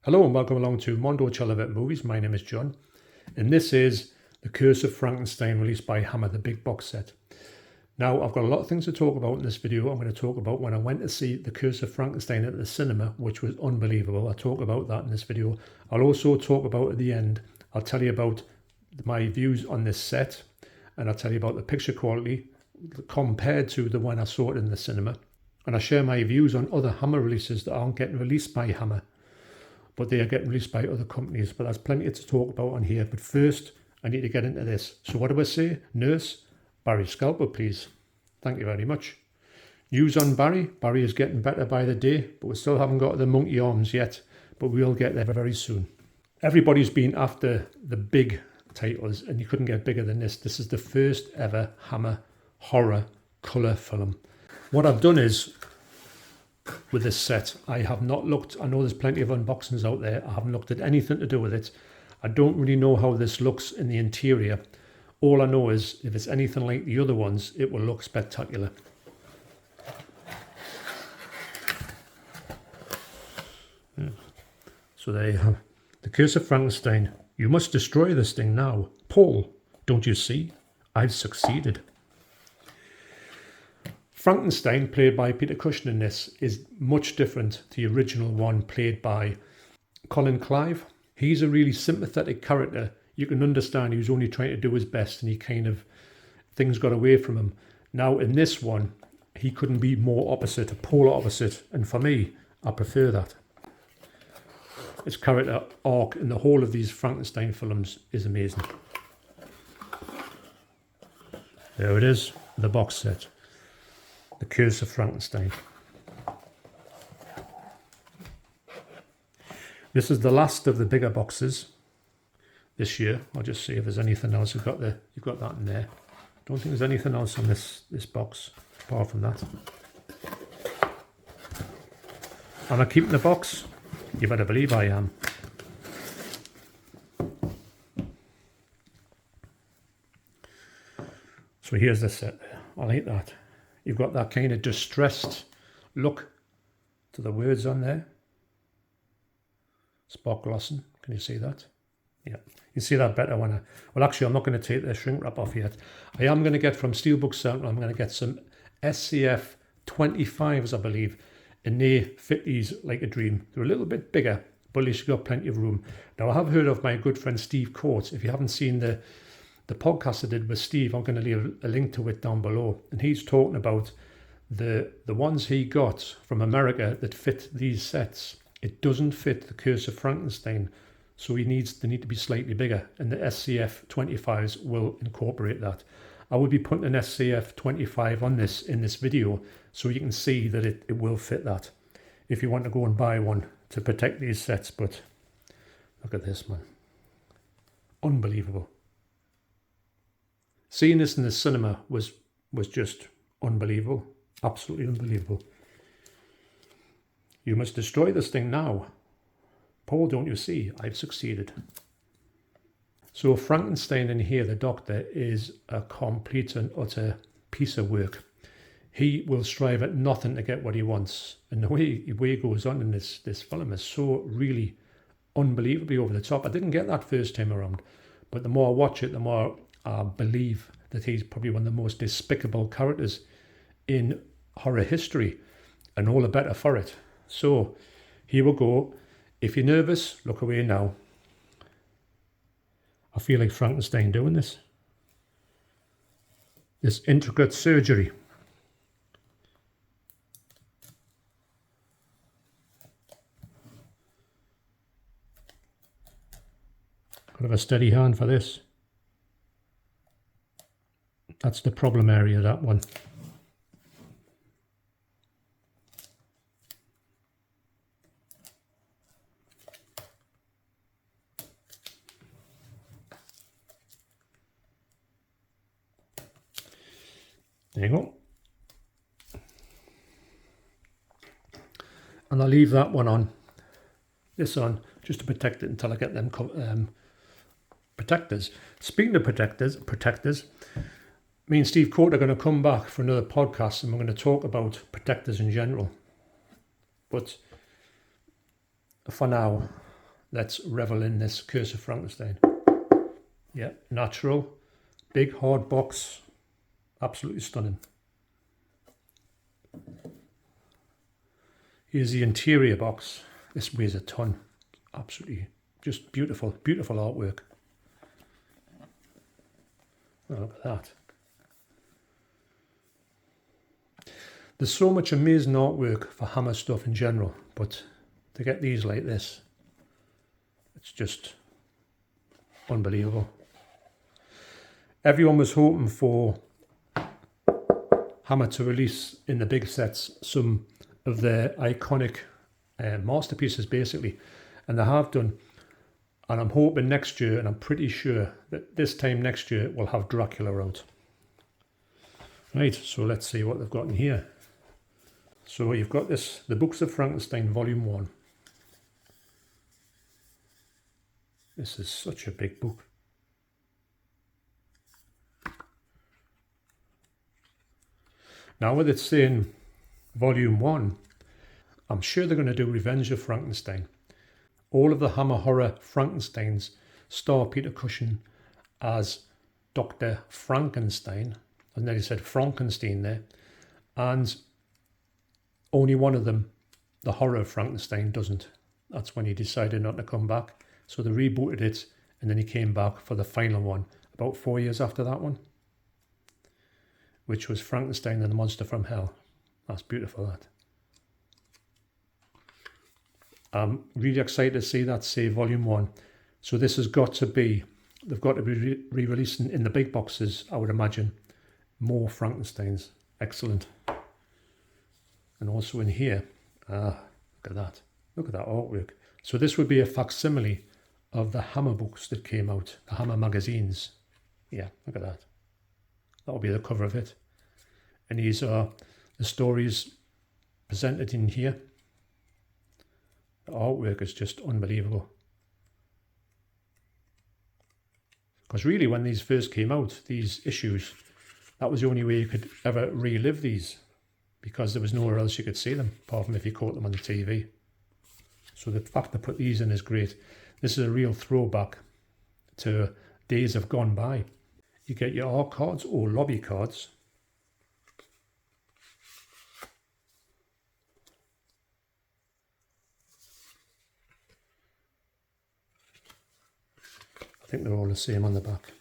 Hello and welcome along to Mondo Chelloveck Movies. My name is John and this is The Curse of Frankenstein released by Hammer, the big box set. Now I've got a lot of things to talk about in this video. I'm going to talk about when I went to see The Curse of Frankenstein at the cinema, which was unbelievable. I'll talk about that in this video. I'll also talk about at the end, I'll tell you about my views on this set and I'll tell you about the picture quality compared to the one I saw it in the cinema. And I'll share my views on other Hammer releases that aren't getting released by Hammer, but they are getting released by other companies. But there's plenty to talk about on here. But first, I need to get into this. So what do I say? Nurse, Barry scalpel, please. Thank you very much. News on Barry. Barry is getting better by the day, but we still haven't got the monkey arms yet. But we'll get there very soon. Everybody's been after the big titles, and you couldn't get bigger than this. This is the first ever Hammer horror colour film. What I've done is, with this set, I have not looked, I know there's plenty of unboxings out there, I haven't looked at anything to do with it. I don't really know how this looks in the interior. All I know is if it's anything like the other ones, it will look spectacular. Yeah. So there you have The Curse of Frankenstein. You must destroy this thing now. Paul, don't you see? I've succeeded. Frankenstein, played by Peter Cushing in this, is much different to the original one played by Colin Clive. He's a really sympathetic character. You can understand he was only trying to do his best and things got away from him. Now in this one, he couldn't be more opposite, a polar opposite. And for me, I prefer that. His character arc in the whole of these Frankenstein films is amazing. There it is, the box set. The Curse of Frankenstein. This is the last of the bigger boxes this year. I'll just see if there's anything else. You've got that in there. Don't think there's anything else on this box apart from that. Am I keeping the box? You better believe I am. So here's the set there. I like that. You've got that kind of distressed look to the words on there. Spot glossing. Can you see that? Yeah. You see that better when well, actually, I'm not going to take the shrink wrap off yet. I am going to get from Steelbook Central, I'm going to get some SCF 25s, I believe, and they fit these like a dream. They're a little bit bigger, but at least you've got plenty of room. Now, I have heard of my good friend Steve Coates. If you haven't seen the podcast I did with Steve, I'm going to leave a link to it down below, and he's talking about the ones he got from America that fit these sets. It doesn't fit the Curse of Frankenstein, so they need to be slightly bigger, and the SCF 25s will incorporate that. I will be putting an SCF 25 on this in this video so you can see that it will fit that if you want to go and buy one to protect these sets. But look at this, man. Unbelievable. Seeing this in the cinema was just unbelievable. Absolutely unbelievable. You must destroy this thing now. Paul, don't you see? I've succeeded. So Frankenstein in here, the doctor, is a complete and utter piece of work. He will strive at nothing to get what he wants. And the way he goes on in this film is so really unbelievably over the top. I didn't get that first time around. But the more I watch it, the more I believe that he's probably one of the most despicable characters in horror history, and all the better for it. So here we go. If you're nervous, look away now. I feel like Frankenstein doing this. This intricate surgery. Got to have a steady hand for this. That's the problem area, that one. There you go. And I'll leave that one on, this on, just to protect it until I get them protectors. Speaking of protectors, me and Steve Coates are going to come back for another podcast and we're going to talk about protectors in general. But for now, let's revel in this Curse of Frankenstein. Yeah, natural, big hard box, absolutely stunning. Here's the interior box. This weighs a ton. Absolutely just beautiful, beautiful artwork. Oh, look at that. There's so much amazing artwork for Hammer stuff in general, but to get these like this, it's just unbelievable. Everyone was hoping for Hammer to release in the big sets some of their iconic masterpieces basically, and they have done, and I'm hoping next year, and I'm pretty sure that this time next year we'll have Dracula out. Right, so let's see what they've got in here. So you've got this, the Books of Frankenstein Volume 1. This is such a big book. Now with it saying Volume 1, I'm sure they're going to do Revenge of Frankenstein. All of the Hammer Horror Frankensteins star Peter Cushing as Dr. Frankenstein. I nearly said Frankenstein there. And only one of them, the Horror of Frankenstein, doesn't. That's when he decided not to come back. So they rebooted it, and then he came back for the final one, about 4 years after that one, which was Frankenstein and the Monster from Hell. That's beautiful, that. I'm really excited to see that say Volume 1. So this has got to be, they've got to be re-releasing in the big boxes, I would imagine, more Frankensteins. Excellent. And also in here, look at that. Look at that artwork. So this would be a facsimile of the Hammer books that came out, the Hammer magazines. Yeah, look at that. That will be the cover of it. And these are the stories presented in here. The artwork is just unbelievable. Because really when these first came out, these issues, that was the only way you could ever relive these, because there was nowhere else you could see them, apart from if you caught them on the TV. So the fact to put these in is great. This is a real throwback to days have gone by. You get your art cards or lobby cards. I think they're all the same on the back.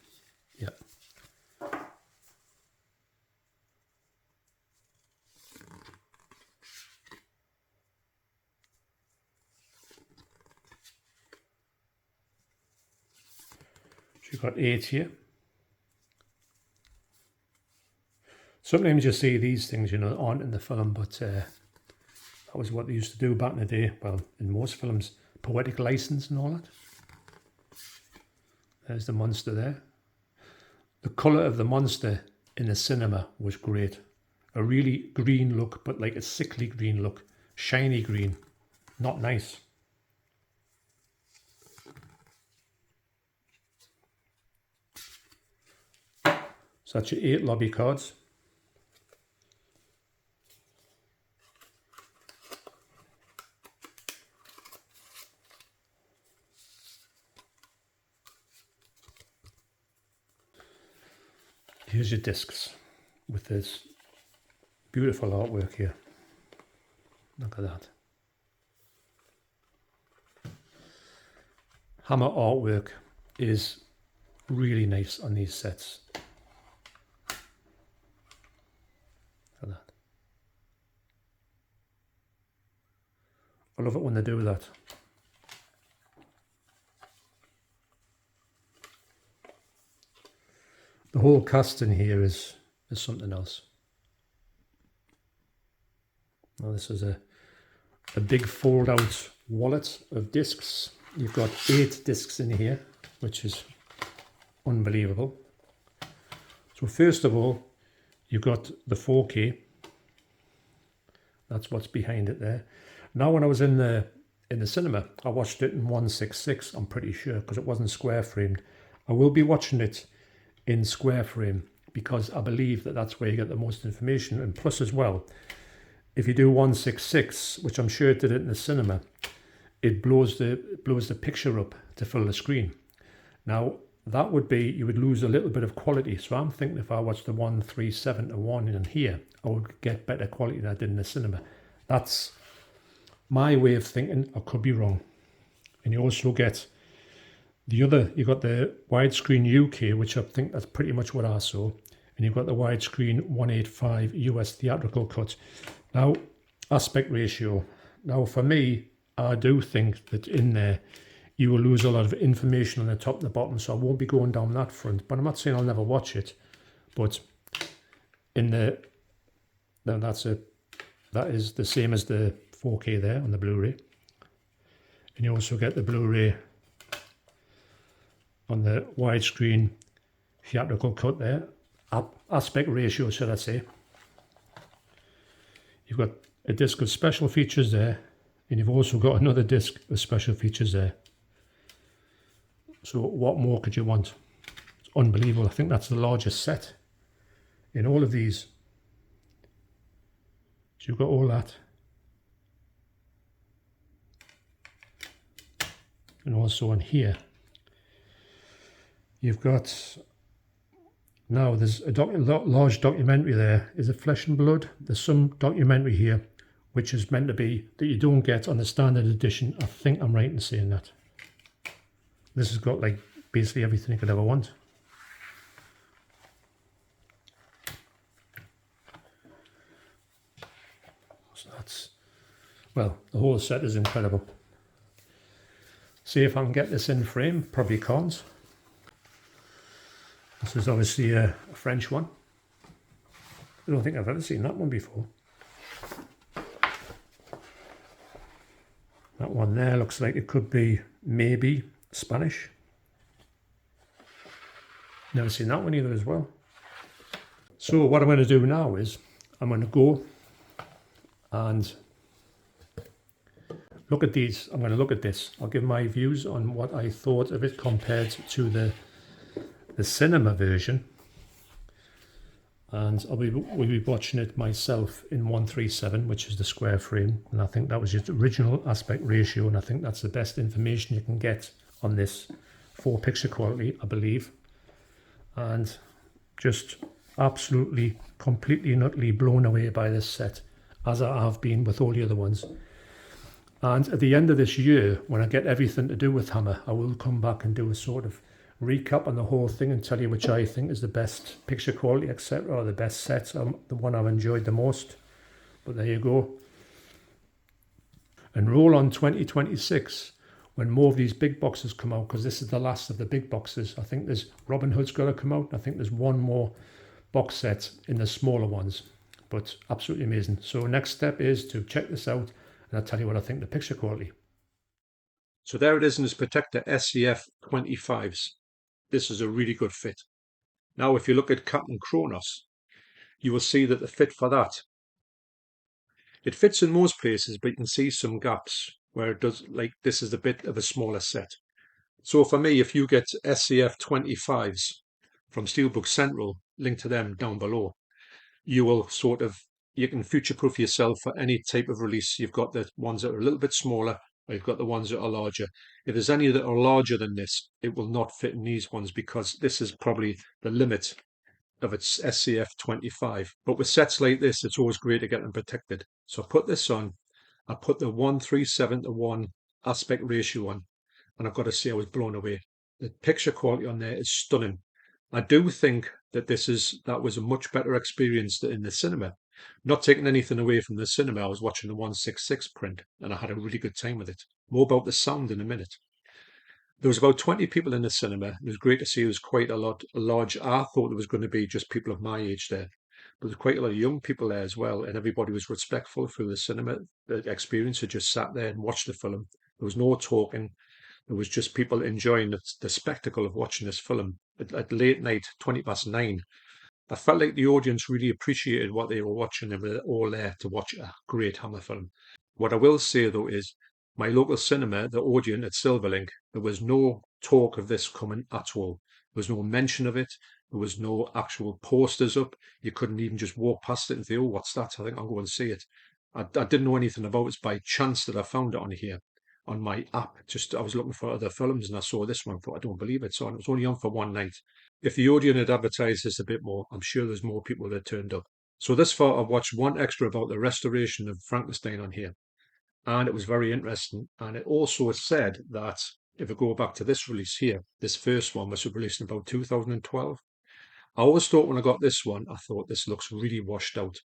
Yeah. So you've got 8 here. Sometimes you see these things, you know, aren't in the film, but that was what they used to do back in the day. Well, in most films, poetic license and all that. There's the monster there. The colour of the monster in the cinema was great. A really green look, but like a sickly green look. Shiny green. Not nice. So that's your 8 lobby cards. Here's your discs with this beautiful artwork here. Look at that. Hammer artwork is really nice on these sets. Look at that. I love it when they do that. The whole cast in here is something else. Now this is a big fold out wallet of discs. You've got 8 discs in here, which is unbelievable. So first of all, you've got the 4K. That's what's behind it there. Now when I was in the cinema, I watched it in 1:6:6, I'm pretty sure, because it wasn't square framed. I will be watching it in square frame because I believe that that's where you get the most information. And plus as well, if you do 1:6:6, which I'm sure it did it in the cinema, it blows the picture up to fill the screen. Now that would be, you would lose a little bit of quality. So I'm thinking if I watched the 137 to 1 in here, I would get better quality than I did in the cinema. That's my way of thinking. I could be wrong. And you also get the other, you got the widescreen UK, which I think that's pretty much what I saw. And you've got the widescreen 185 US theatrical cut. Now, aspect ratio. Now for me, I do think that in there, you will lose a lot of information on the top and the bottom, so I won't be going down that front. But I'm not saying I'll never watch it. But in the, now that is the same as the 4K there on the Blu-ray. And you also get the Blu-ray on the widescreen theatrical cut there. Aspect ratio, should I say. You've got a disc of special features there, and you've also got another disc of special features there. So what more could you want? It's unbelievable. I think that's the largest set in all of these. So you've got all that. And also on here, you've got, now there's a large documentary there. Is it Flesh and Blood? There's some documentary here, which is meant to be that you don't get on the standard edition. I think I'm right in saying that. This has got like basically everything you could ever want. So that's, well, the whole set is incredible. See if I can get this in frame. Probably can't. This is obviously a French one. I don't think I've ever seen that one before. That one there looks like it could be maybe Spanish. Never seen that one either as well. So what I'm going to do now is I'm going to go and look at these. I'm going to look at this. I'll give my views on what I thought of it compared to the cinema version. And we'll be watching it myself in 137, which is the square frame. And I think that was just original aspect ratio. And I think that's the best information you can get on this for picture quality, I believe. And just absolutely, completely and utterly blown away by this set, as I have been with all the other ones. And at the end of this year, when I get everything to do with Hammer, I will come back and do a sort of recap on the whole thing and tell you which I think is the best picture quality, etc., or the best set, the one I've enjoyed the most. But there you go. And roll on 2026 when more of these big boxes come out, because this is the last of the big boxes. I think there's Robin Hood's got to come out. I think there's one more box set in the smaller ones, but absolutely amazing. So next step is to check this out, and I'll tell you what I think the picture quality. So there it is in this Protector SCF 25s. This is a really good fit. Now, if you look at Captain Kronos, you will see that the fit for that, it fits in most places, but you can see some gaps where it does, like this is a bit of a smaller set. So for me, if you get SCF 25s from Steelbook Central, link to them down below, you will sort of, you can future-proof yourself for any type of release. You've got the ones that are a little bit smaller, or you've got the ones that are larger. If there's any that are larger than this, it will not fit in these ones because this is probably the limit of its SCF 25. But with sets like this, it's always great to get them protected. So I put this on, I put the 137 to 1 aspect ratio on, and I've got to say I was blown away. The picture quality on there is stunning. I do think that that was a much better experience than in the cinema. Not taking anything away from the cinema, I was watching the 166 print and I had a really good time with it. More about the sound in a minute. There was about 20 people in the cinema. It was great to see. It was quite a large. I thought there was going to be just people of my age there, but there's quite a lot of young people there as well, and everybody was respectful through the cinema. The experience had just sat there and watched the film. There was no talking. There was just people enjoying the spectacle of watching this film at late night, 9:20. I felt like the audience really appreciated what they were watching. They were all there to watch a great Hammer film. What I will say though is my local cinema, the Odeon at Silverlink, there was no talk of this coming at all. There was no mention of it. There was no actual posters up. You couldn't even just walk past it and think, oh, what's that? I think I'll go and see it. I didn't know anything about it. It's by chance that I found it on here. on my app. Just I was looking for other films and I saw this one. Thought I don't believe it's on. It was only on for one night. If the Odeon had advertised this a bit more, I'm sure there's more people that turned up. So this far, I've watched one extra about the restoration of Frankenstein on here, and it was very interesting. And it also said that if I go back to this release here, this first one was released in about 2012. I always thought when I got this one, I thought this looks really washed out.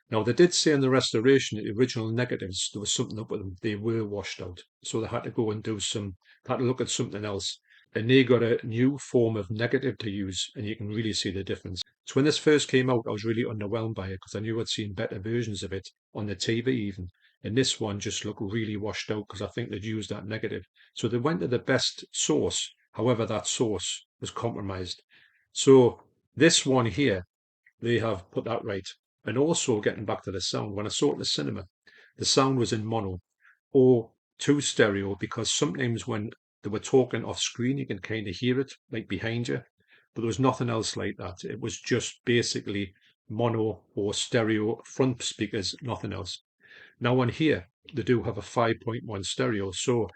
Now, they did say in the restoration, the original negatives, there was something up with them. They were washed out. So they had to go and had to look at something else. And they got a new form of negative to use, and you can really see the difference. So when this first came out, I was really underwhelmed by it because I knew I'd seen better versions of it on the TV even. And this one just looked really washed out because I think they'd used that negative. So they went to the best source. However, that source was compromised. So this one here, they have put that right. And also getting back to the sound, when I saw it in the cinema, the sound was in mono or two stereo because sometimes when they were talking off screen, you can kind of hear it like behind you, but there was nothing else like that. It was just basically mono or stereo front speakers, nothing else. Now on here, they do have a 5.1 stereo. So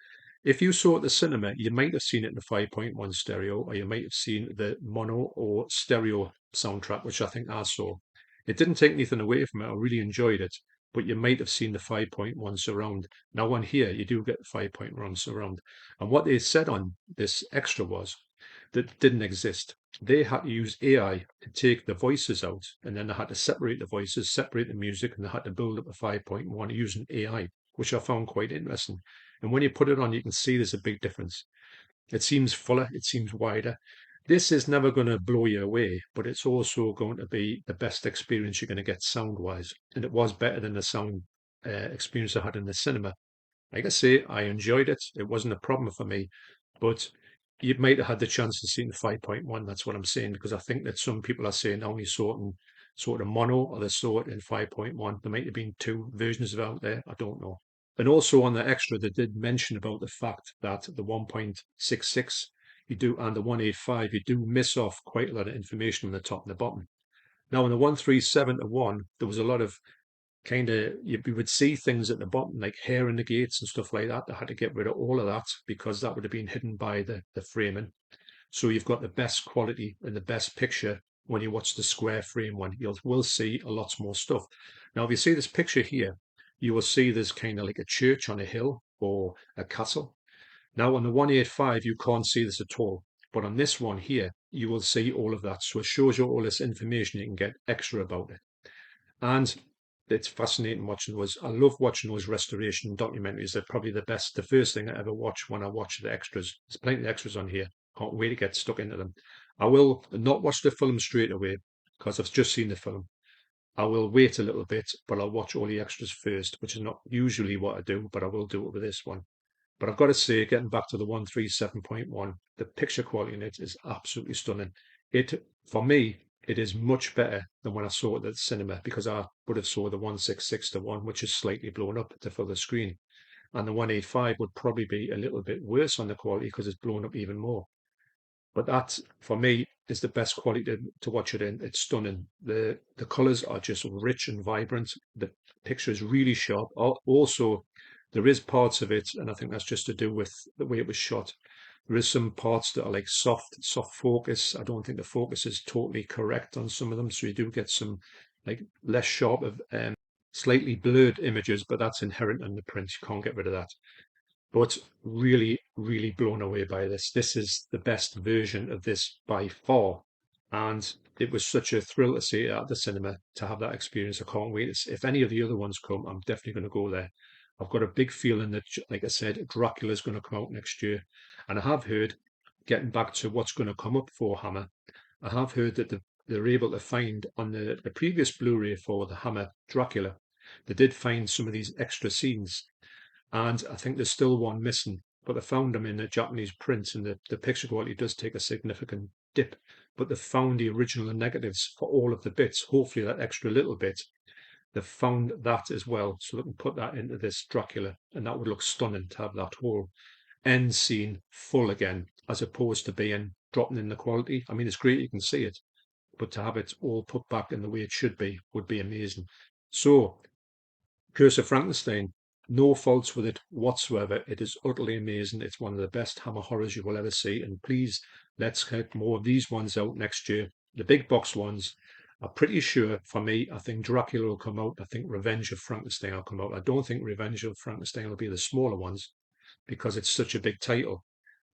if you saw it at the cinema, you might have seen it in the 5.1 stereo, or you might have seen the mono or stereo soundtrack, which I think I saw. It didn't take anything away from it. I really enjoyed it, but you might have seen the 5.1 surround. Now on here, you do get the 5.1 surround. And what they said on this extra was that didn't exist. They had to use AI to take the voices out, and then they had to separate the voices, separate the music, and they had to build up a 5.1 using AI, which I found quite interesting. And when you put it on, you can see there's a big difference. It seems fuller, it seems wider. This is never going to blow you away, but it's also going to be the best experience you're going to get sound wise. And it was better than the sound experience I had in the cinema. Like I say, I enjoyed it. It wasn't a problem for me, but you might have had the chance to see it in 5.1. That's what I'm saying, because I think that some people are saying I only saw it in sort of mono or they saw it in 5.1. There might have been two versions of it out there. I don't know. And also on the extra, they did mention about the fact that the 1.66 you do and the 185, you do miss off quite a lot of information on the top and the bottom. Now, in the 137 to 1, there was a lot of kind of you would see things at the bottom like hair in the gates and stuff like that. They had to get rid of all of that because that would have been hidden by the framing. So you've got the best quality and the best picture when you watch the square frame one. You will see a lot more stuff. Now, if you see this picture here, you will see there's kind of like a church on a hill or a castle. Now, on the 185, you can't see this at all. But on this one here, you will see all of that. So it shows you all this information you can get extra about it. And it's fascinating watching those. I love watching those restoration documentaries. They're probably the first thing I ever watch when I watch the extras. There's plenty of extras on here. Can't wait to get stuck into them. I will not watch the film straight away because I've just seen the film. I will wait a little bit, but I'll watch all the extras first, which is not usually what I do, but I will do it with this one. But I've got to say, getting back to the 137.1, the picture quality in it is absolutely stunning. For me, it is much better than when I saw it at the cinema because I would have saw the 166 to 1, which is slightly blown up to fill the screen. And the 185 would probably be a little bit worse on the quality because it's blown up even more. But that, for me, is the best quality to watch it in. It's stunning. The colours are just rich and vibrant. The picture is really sharp. Also, there is parts of it, and I think that's just to do with the way it was shot. There is some parts that are like soft focus. I don't think the focus is totally correct on some of them, so you do get some like less sharp of slightly blurred images, but that's inherent in the print. You can't get rid of that, but really, really blown away by this. This is the best version of this by far. And it was such a thrill to see it at the cinema to have that experience. I can't wait. If any of the other ones come, I'm definitely going to go there. I've got a big feeling that, like I said, Dracula's going to come out next year. And I have heard, getting back to what's going to come up for Hammer, I have heard that they're able to find on the previous Blu-ray for the Hammer Dracula, they did find some of these extra scenes and I think there's still one missing, but they found them in a Japanese print, and the picture quality does take a significant dip. But they found the original negatives for all of the bits. Hopefully, that extra little bit, they've found that as well, so they can put that into this Dracula, and that would look stunning to have that whole end scene full again, as opposed to being dropping in the quality. I mean, it's great you can see it, but to have it all put back in the way it should be would be amazing. So, Curse of Frankenstein. No faults with it whatsoever. It is utterly amazing. It's one of the best Hammer horrors you will ever see. And please, let's get more of these ones out next year. The big box ones are pretty sure, for me, I think Dracula will come out. I think Revenge of Frankenstein will come out. I don't think Revenge of Frankenstein will be the smaller ones because it's such a big title.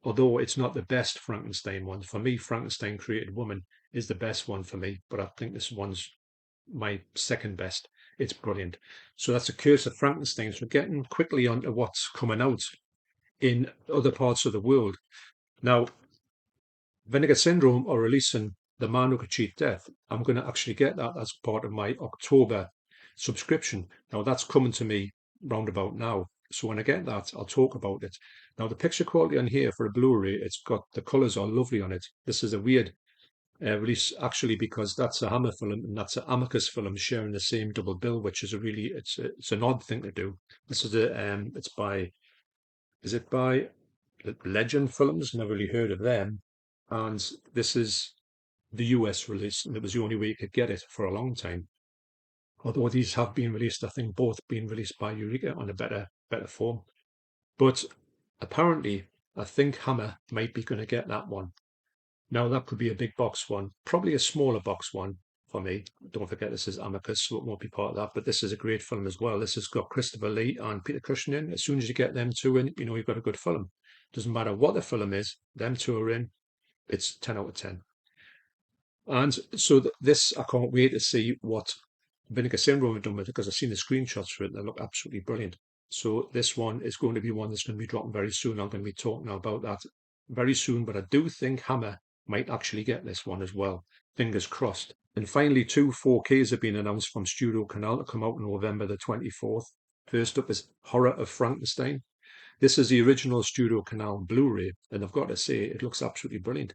Although it's not the best Frankenstein one. For me, Frankenstein Created Woman is the best one for me. But I think this one's my second best. It's brilliant. So that's a Curse of Frankenstein. So getting quickly onto what's coming out in other parts of the world. Now, Vinegar Syndrome are releasing The Man Who Could Cheat Death. I'm going to actually get that as part of my October subscription. Now, that's coming to me roundabout now. So when I get that, I'll talk about it. Now, the picture quality on here for a Blu-ray, it's got the colours are lovely on it. This is a weird release actually because that's a Hammer film and that's an Amicus film sharing the same double bill, which is a really it's an odd thing to do. This is it's by is it by Legend Films? Never really heard of them, and this is the US release, and it was the only way you could get it for a long time. Although these have been released, I think both been released by Eureka on a better form. But apparently, I think Hammer might be going to get that one. Now, that could be a big box one, probably a smaller box one for me. Don't forget, this is Amicus, so it won't be part of that. But this is a great film as well. This has got Christopher Lee and Peter Cushing in. As soon as you get them two in, you know you've got a good film. Doesn't matter what the film is, them two are in. It's 10 out of 10. And so this, I can't wait to see what Vinegar Syndrome have done with it because I've seen the screenshots for it. They look absolutely brilliant. So this one is going to be one that's going to be dropping very soon. I'm going to be talking about that very soon. But I do think Hammer might actually get this one as well. Fingers crossed. And finally, two 4Ks have been announced from Studio Canal to come out on November the 24th. First up is Horror of Frankenstein. This is the original Studio Canal Blu-ray, and I've got to say, it looks absolutely brilliant.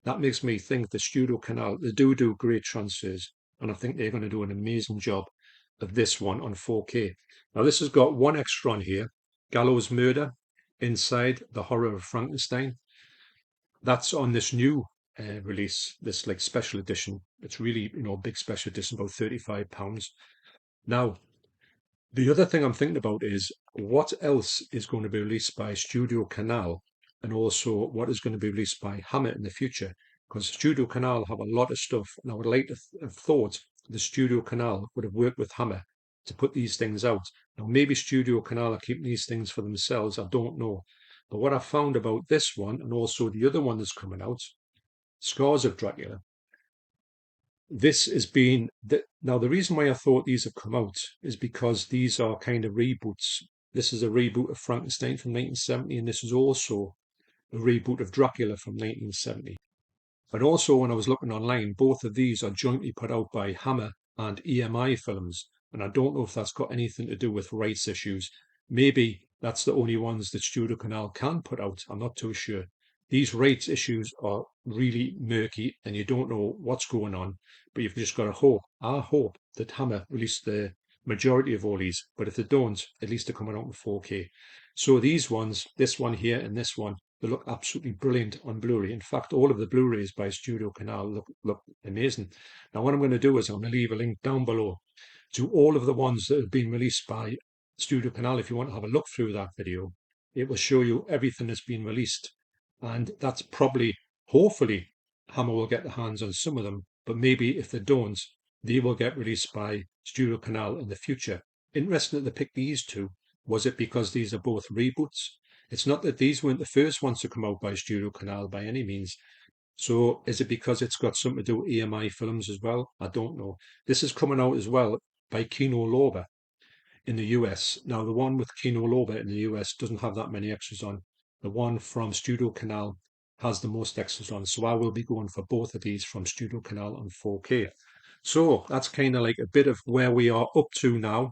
That makes me think the Studio Canal, they do great transfers, and I think they're going to do an amazing job of this one on 4K. Now, this has got one extra on here, Gallows Murder, inside the Horror of Frankenstein. That's on this new release, this like special edition. It's really, big special edition, about £35. Now, the other thing I'm thinking about is what else is going to be released by Studio Canal and also what is going to be released by Hammer in the future. Because Studio Canal have a lot of stuff, and I would like to have thought the Studio Canal would have worked with Hammer to put these things out. Now, maybe Studio Canal are keeping these things for themselves, I don't know. But what I found about this one and also the other one that's coming out, Scars of Dracula, this has been now the reason why I thought these have come out is because these are kind of reboots. This is a reboot of Frankenstein from 1970, and this is also a reboot of Dracula from 1970. But also, when I was looking online, both of these are jointly put out by Hammer and EMI Films, and I don't know if that's got anything to do with rights issues. Maybe that's the only ones that Studio Canal can put out. I'm not too sure. These rights issues are really murky and you don't know what's going on, but you've just got to hope. I hope that Hammer release the majority of all these, but if they don't, at least they're coming out in 4K. So these ones, this one here and this one, they look absolutely brilliant on Blu-ray. In fact, all of the Blu-rays by Studio Canal look amazing. Now, what I'm going to do is I'm going to leave a link down below to all of the ones that have been released by Studio Canal. If you want to have a look through that video, it will show you everything that's been released. And that's probably, hopefully, Hammer will get their hands on some of them. But maybe if they don't, they will get released by Studio Canal in the future. Interesting that they picked these two. Was it because these are both reboots? It's not that these weren't the first ones to come out by Studio Canal by any means. So is it because it's got something to do with EMI Films as well? I don't know. This is coming out as well by Kino Lorber in the US. Now, the one with Kino Lorber in the US doesn't have that many extras on. The one from Studio Canal has the most extras on. So I will be going for both of these from Studio Canal on 4K. So that's kind of like a bit of where we are up to now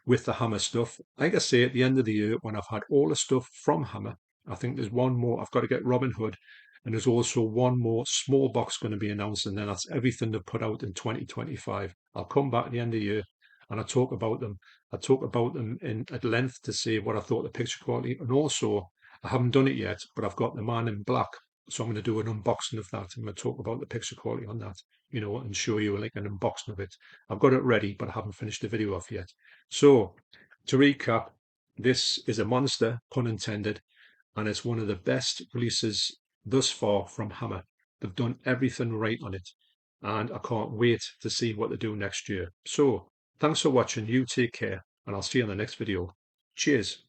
with the Hammer stuff. Like I say, at the end of the year, when I've had all the stuff from Hammer, I think there's one more. I've got to get Robin Hood, and there's also one more small box going to be announced, and then that's everything they've put out in 2025. I'll come back at the end of the year and I'll talk about them. I talk about them at length to say what I thought the picture quality, and also I haven't done it yet, but I've got the Man in Black, so I'm going to do an unboxing of that. I'm going to talk about the picture quality on that, and show you like an unboxing of it. I've got it ready, but I haven't finished the video off yet. So to recap, This is a monster, pun intended, and it's one of the best releases thus far from Hammer. They've done everything right on it, and I can't wait to see what they do next year. So, thanks for watching. You take care, and I'll see you in the next video. Cheers.